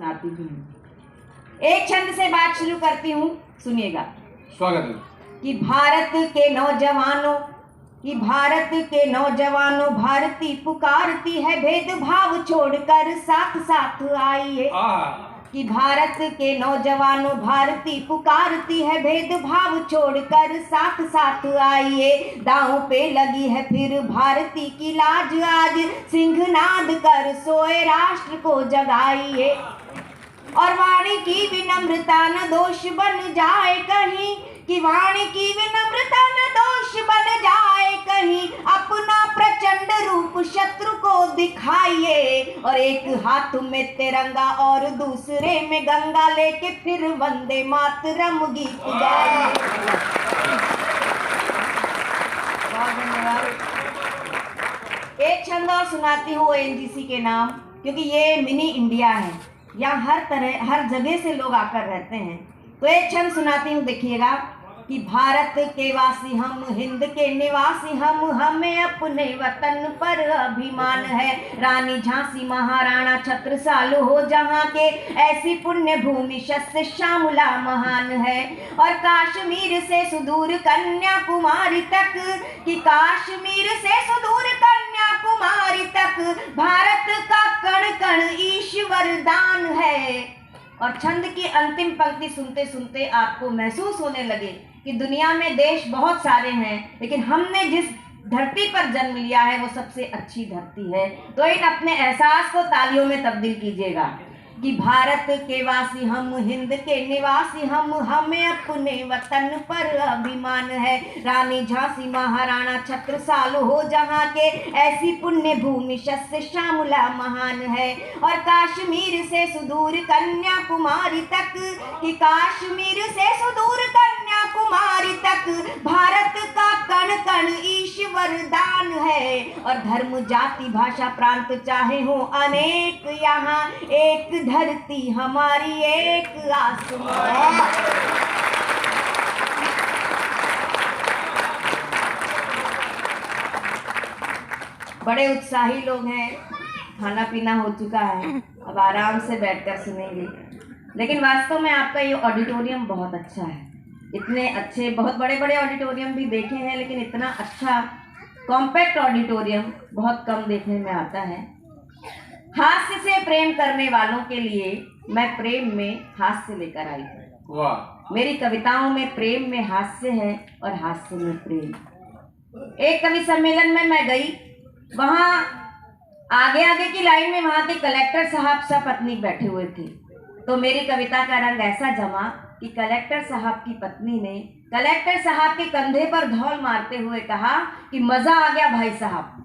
सुनाती हूँ। एक छंद से बात शुरू करती हूँ, सुनिएगा। स्वागत है। कि भारत के नौजवानों भारती पुकारती है, भेदभाव छोड़कर साथ साथ आइए। कि भारत के नौजवानों भारती पुकारती है, भेदभाव छोड़कर साथ साथ आइए। दांव पे लगी है फिर भारती की लाज, आज सिंहनाद कर सोए राष्ट्र को जगाइए। और वाणी की विनम्रता न दोष बन जाए कहीं, कि वाणी की विनम्रता न दोष बन जाए कहीं, अपना प्रचंड रूप शत्रु को दिखाइए। और एक हाथ में तिरंगा और दूसरे में गंगा लेके फिर वंदे मातरम गीत गाइए। बहुत धन्यवाद। एक छंद और सुनाती हूँ एनजीसी के नाम, क्योंकि ये मिनी इंडिया है, यहाँ हर जगह से लोग आकर रहते हैं। तो एक छंद सुनाती हूँ, देखिएगा। कि भारत के वासी हम, हिंद के निवासी हम, हमें अपने वतन पर अभिमान है। रानी झांसी महाराणा छत्रसाल हो जहाँ के, ऐसी पुण्य भूमि शस्य श्यामला महान है। और कश्मीर से सुदूर कन्याकुमारी तक, कि कश्मीर से सुदूर कन्याकुमारी तक, भारत का कण कण ईश्वर दान है। और छंद की अंतिम पंक्ति सुनते सुनते आपको महसूस होने लगे कि दुनिया में देश बहुत सारे हैं, लेकिन हमने जिस धरती पर जन्म लिया है वो सबसे अच्छी धरती है। तो इन अपने एहसास को तालियों में तब्दील कीजिएगा। कि भारत के वासी हम, हिंद के निवासी हम, हमें अपने वतन पर अभिमान है। रानी झांसी महाराणा छत्रसाल हो जहाँ के, ऐसी पुण्य भूमि शस्य श्यामला महान है। और कश्मीर से सुदूर कन्याकुमारी तक, कि कश्मीर से सुदूर कन्याकुमारी तक, भारत का कण कण ईश्वर दान है। और धर्म जाति भाषा प्रांत चाहे हो अनेक, यहाँ एक धरती हमारी एक आसमान। बड़े उत्साही लोग हैं, खाना पीना हो चुका है, अब आराम से बैठकर सुनेंगे। लेकिन वास्तव में आपका ये ऑडिटोरियम बहुत अच्छा है। इतने अच्छे बहुत बड़े बड़े ऑडिटोरियम भी देखे हैं, लेकिन इतना अच्छा कॉम्पैक्ट ऑडिटोरियम बहुत कम देखने में आता है। हास्य से प्रेम करने वालों के लिए मैं प्रेम में हास्य लेकर आई हूँ। वाह। मेरी कविताओं में प्रेम में हास्य है और हास्य में प्रेम। एक कवि सम्मेलन में मैं गई, वहाँ आगे आगे की लाइन में वहाँ के कलेक्टर साहब सपत्नी बैठे हुए थे। तो मेरी कविता का रंग ऐसा जमा कि कलेक्टर साहब की पत्नी ने कलेक्टर साहब के कंधे पर धौल मारते हुए कहा कि मजा आ गया भाई साहब।